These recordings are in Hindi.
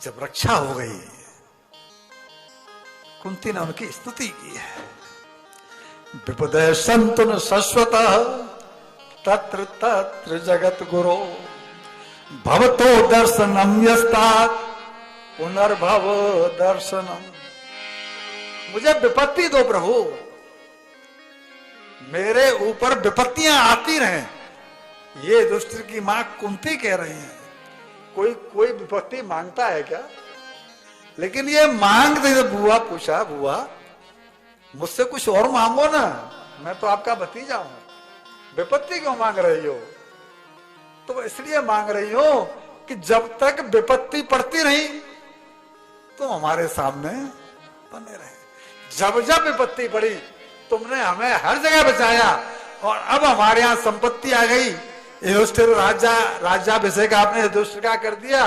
जब रक्षा हो गई, कुंती ने उनकी स्तुति की है। विपदे संतुन शाश्वतः तत्र तत्र जगत गुरो भवतो दर्शनम यस्तात् पुनर्भव दर्शनम। मुझे विपत्ति दो प्रभु, मेरे ऊपर विपत्तियां आती रहें। ये दुष्ट की मां कुंती कह रही है। कोई विपत्ति मांगता है क्या? लेकिन ये मांग दे। बुआ पूछा, बुआ मुझसे कुछ और मांगो ना, मैं तो आपका भतीजा हूं, विपत्ति क्यों मांग रही हो? तो इसलिए मांग रही हो कि जब तक विपत्ति पड़ती रही तो हमारे सामने बने रहे। जब जब विपत्ति पड़ी तुमने हमें हर जगह बचाया, और अब हमारे यहां संपत्ति आ गई, युधिष्ठिर राज्याभिषेक आपने युधिष्ठिर का कर दिया,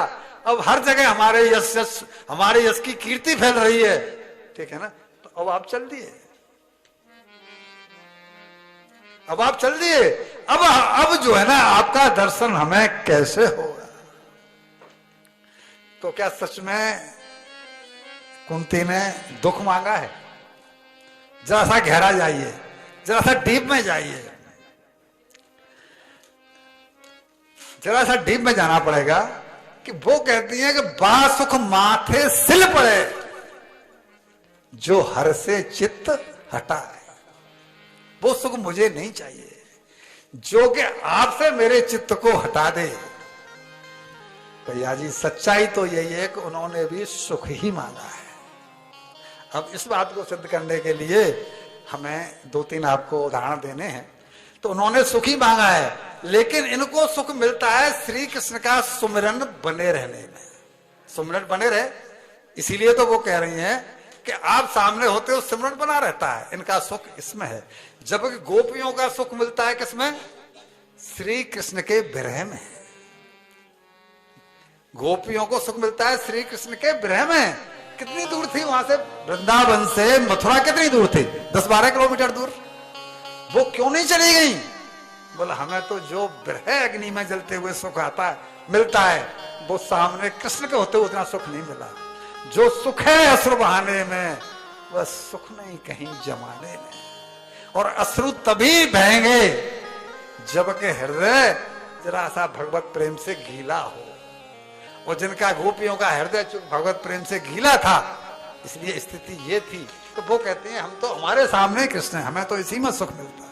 अब हर जगह हमारे यश की कीर्ति फैल रही है, ठीक है ना? तो अब आप चल दिए, अब आप चल दिए, अब जो है ना आपका दर्शन हमें कैसे होगा? तो क्या सच में कुंती ने दुख मांगा है? जरा सा गहरा जाइए, जरा सा डीप में जाइए, जरा सा डीप में जाना पड़ेगा कि वो कहती है कि बा सुख माथे सिल पड़े जो हर से चित्त हटाए। वो सुख मुझे नहीं चाहिए जो कि आपसे मेरे चित्त को हटा दे। भैया जी सच्चाई तो यही है कि उन्होंने भी सुख ही मांगा है। अब इस बात को सिद्ध करने के लिए हमें 2-3 आपको उदाहरण देने हैं। तो उन्होंने सुख ही मांगा है, लेकिन इनको सुख मिलता है श्री कृष्ण का सुमिरन बने रहने में। सुमिरन बने रहे, इसीलिए तो वो कह रही हैं कि आप सामने होते हो सिमरन बना रहता है। इनका सुख इसमें है, जबकि गोपियों का सुख मिलता है किसमें? श्री कृष्ण के विरह में। गोपियों को सुख मिलता है श्री कृष्ण के विरह में। कितनी दूर थी वहां से? वृंदावन से मथुरा कितनी दूर थी? 10-12 किलोमीटर दूर। वो क्यों नहीं चली गई? बोला हमें तो जो विरह अग्नि में जलते हुए सुख आता है मिलता है, वो सामने कृष्ण के होते हुए उतना सुख नहीं मिला। जो सुख है अश्रु बहाने में, वह सुख नहीं कहीं जमाने में। और अश्रु तभी बहेंगे जबकि हृदय जरा सा भगवत प्रेम से गीला हो। और जिनका गोपियों का हृदय भगवत प्रेम से गीला था, इसलिए स्थिति ये थी। तो वो कहते हैं हम तो हमारे सामने कृष्ण है, हमें तो इसी में सुख मिलता है।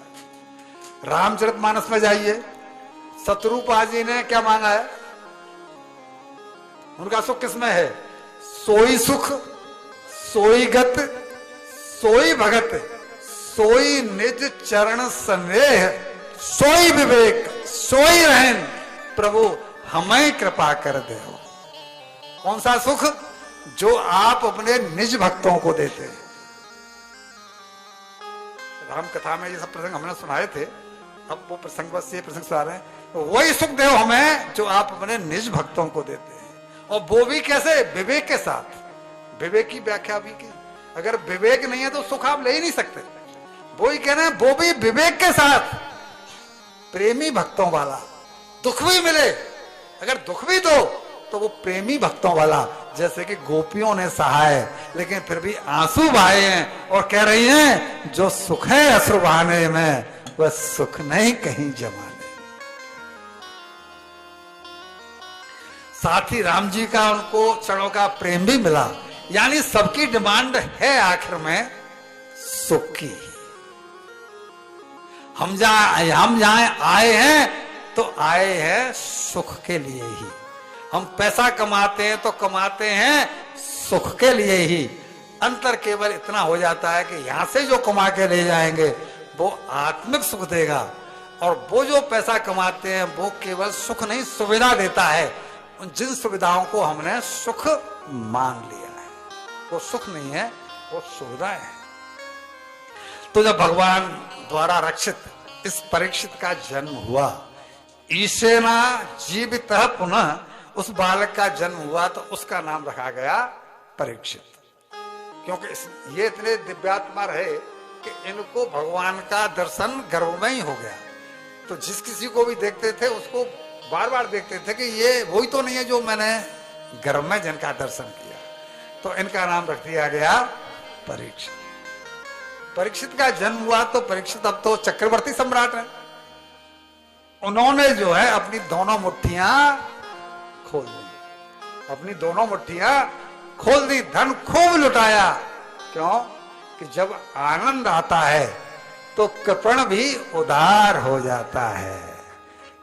रामचरितमानस में जाइए, शत्रुपा जी ने क्या मांगा है? उनका सुख किसमें है? सोई सुख, सोई गत, सोई भगत, सोई निज चरण स्नेह, सोई विवेक, सोई रहन, प्रभु हमें कृपा कर दे। कौन सा सुख? जो आप अपने निज भक्तों को देते हैं। राम कथा में ये सब प्रसंग हमने सुनाए थे, अब वो प्रसंग बस ये प्रसंग सुना रहे हैं। तो वही सुख दे हमें जो आप अपने निज भक्तों को देते हैं। और वो भी कैसे? विवेक के साथ। विवेक की व्याख्या भी की, अगर विवेक नहीं है तो सुख आप ले ही नहीं सकते। वो ही कह रहे हैं, वो भी विवेक के साथ, प्रेमी भक्तों वाला। दुख भी मिले, अगर दुख भी दो तो वो प्रेमी भक्तों वाला, जैसे कि गोपियों ने सहा है लेकिन फिर भी आंसू बहाए हैं और कह रही हैं जो सुख है अश्रु बहाने में, वह सुख नहीं कहीं जमाने। साथ ही राम जी का उनको चरणों का प्रेम भी मिला। यानी सबकी डिमांड है आखिर में सुख की। हम जहां आए हैं तो आए हैं सुख के लिए ही। हम पैसा कमाते हैं तो कमाते हैं सुख के लिए ही। अंतर केवल इतना हो जाता है कि यहां से जो कमा के ले जाएंगे वो आत्मिक सुख देगा, और वो जो पैसा कमाते हैं वो केवल सुख नहीं सुविधा देता है। उन जिन सुविधाओं को हमने सुख मान लिया है वो सुख नहीं है, वो सुविधाएं है। तो जब भगवान द्वारा रक्षित इस परीक्षित का जन्म हुआ, ईशेना जीवित पुनः उस बालक का जन्म हुआ, तो उसका नाम रखा गया परीक्षित। क्योंकि ये इतने दिव्यात्मा रहे कि इनको भगवान का दर्शन गर्भ में ही हो गया। तो जिस किसी को भी देखते थे उसको बार बार देखते थे कि ये वही तो नहीं है जो मैंने गर्भ में जिनका दर्शन किया, तो इनका नाम रख दिया गया परीक्षित। परीक्षित का जन्म हुआ तो परीक्षित अब तो चक्रवर्ती सम्राट है। उन्होंने जो है अपनी दोनों मुट्ठियां खोल दी, अपनी दोनों मुट्ठियां खोल दी, धन खूब लुटाया। क्यों? कि जब आनंद आता है तो कृपण भी उदार हो जाता है।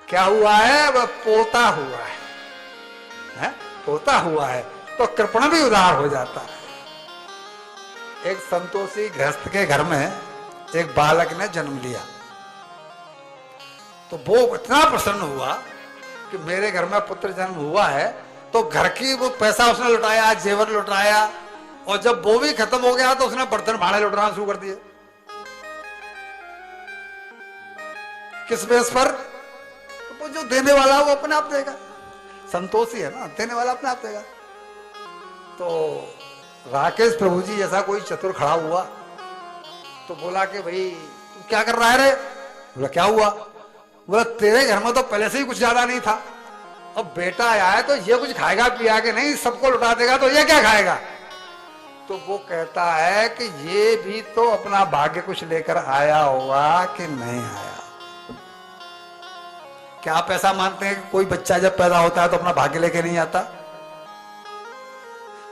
क्या हुआ है? वह पोता हुआ है, पोता हुआ है तो कृपण भी उदार हो जाता है। एक संतोषी गृहस्थ के घर में एक बालक ने जन्म लिया, तो वो इतना प्रसन्न हुआ कि मेरे घर में पुत्र जन्म हुआ है, तो घर की वो पैसा उसने लुटाया, जेवर लुटाया, और जब वो भी खत्म हो गया तो उसने बर्तन भाड़े लुटाना शुरू कर दिए। किस बेस पर? तो वो जो देने वाला वो अपने आप देगा, संतोषी है ना, देने वाला अपने आप देगा। तो राकेश प्रभु जी जैसा कोई चतुर खड़ा हुआ तो बोला कि भाई तू क्या कर रहा है रे? बोला क्या हुआ? बोला तेरे घर में तो पहले से ही कुछ ज्यादा नहीं था, अब बेटा आया है तो ये कुछ खाएगा पिया के नहीं, सबको लुटा देगा, तो ये क्या खाएगा? तो वो कहता है कि ये भी तो अपना भाग्य कुछ लेकर आया होगा कि नहीं आया। क्या आप ऐसा मानते हैं कि कोई बच्चा जब पैदा होता है तो अपना भाग्य लेके नहीं आता?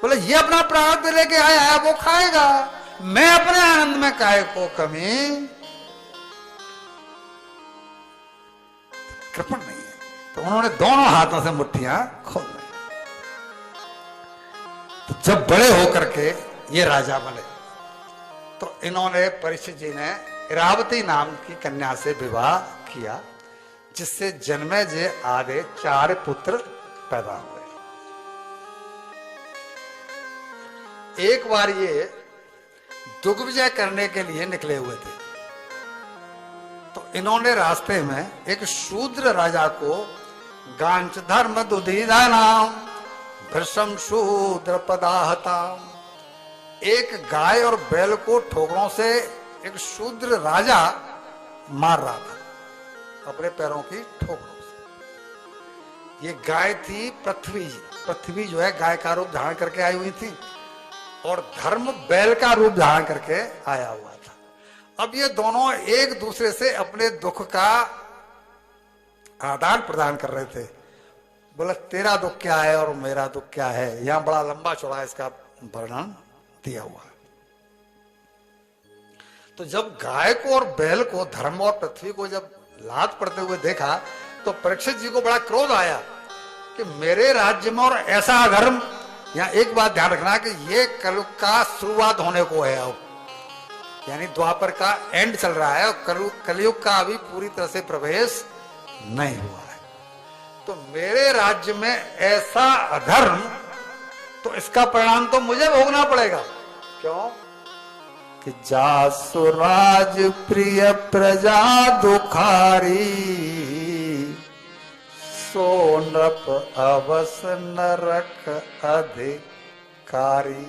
बोले ये अपना प्रारब्ध लेके आया है, वो खाएगा, मैं अपने आनंद में काहे को कमी। कृपण नहीं है। तो उन्होंने दोनों हाथों से मुट्ठियां खोल ली। तो जब बड़े होकर के ये राजा बने तो इन्होंने परीक्षित जी ने इरावती नाम की कन्या से विवाह किया, जिससे जन्मे जे आधे 4 पुत्र पैदा हुए। एक बार ये दिग्विजय करने के लिए निकले हुए थे, तो इन्होंने रास्ते में एक शूद्र राजा को गांच धर्म दुधिधा नाम भृशम शूद्र पदाहता, एक गाय और बैल को ठोकरों से एक शूद्र राजा मार रहा था अपने पैरों की ठोकरों से। ये गाय थी पृथ्वी, पृथ्वी जो है गाय का रूप धारण करके आई हुई थी, और धर्म बैल का रूप धारण करके आया हुआ था। अब ये दोनों एक दूसरे से अपने दुख का आदान प्रदान कर रहे थे। बोला तेरा दुख क्या है और मेरा दुख क्या है, यहां बड़ा लंबा चौड़ा इसका वर्णन दिया हुआ है। तो जब गाय को और बैल को, धर्म और पृथ्वी को जब लात पड़ते हुए देखा तो परीक्षित जी को बड़ा क्रोध आया कि मेरे राज्य में और ऐसा अधर्म। यहाँ एक बात ध्यान रखना कि ये कलयुग का शुरुआत होने को है, अब यानी द्वापर का एंड चल रहा है और कलयुग का अभी पूरी तरह से प्रवेश नहीं हुआ है। तो मेरे राज्य में ऐसा अधर्म, तो इसका परिणाम तो मुझे भोगना पड़ेगा। क्यों? कि जासु राज प्रिय प्रजा दुखारी, सो नृप अवस नरक अधिकारी।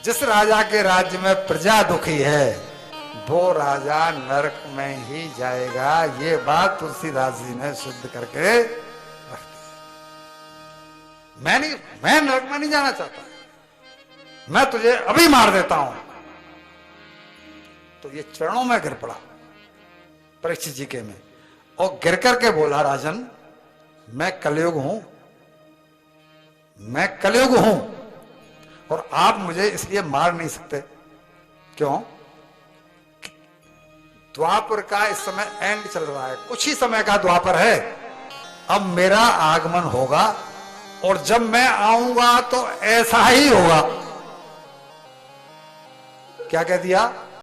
जिस राजा के राज्य में प्रजा दुखी है वो राजा नरक में ही जाएगा। ये बात तुलसीदास जी ने सिद्ध करके रख दी। मैं नरक में नहीं जाना चाहता, मैं तुझे अभी मार देता हूं। तो ये चरणों में गिर पड़ा परीक्षित जी के में, और गिर करके बोला राजन मैं कलयुग हूं, मैं कलयुग हूं और आप मुझे इसलिए मार नहीं सकते। क्यों? द्वापर का इस समय एंड चल रहा है, कुछ ही समय का द्वापर है। अब मेरा आगमन होगा और जब मैं आऊंगा तो ऐसा ही होगा। क्या कह दिया?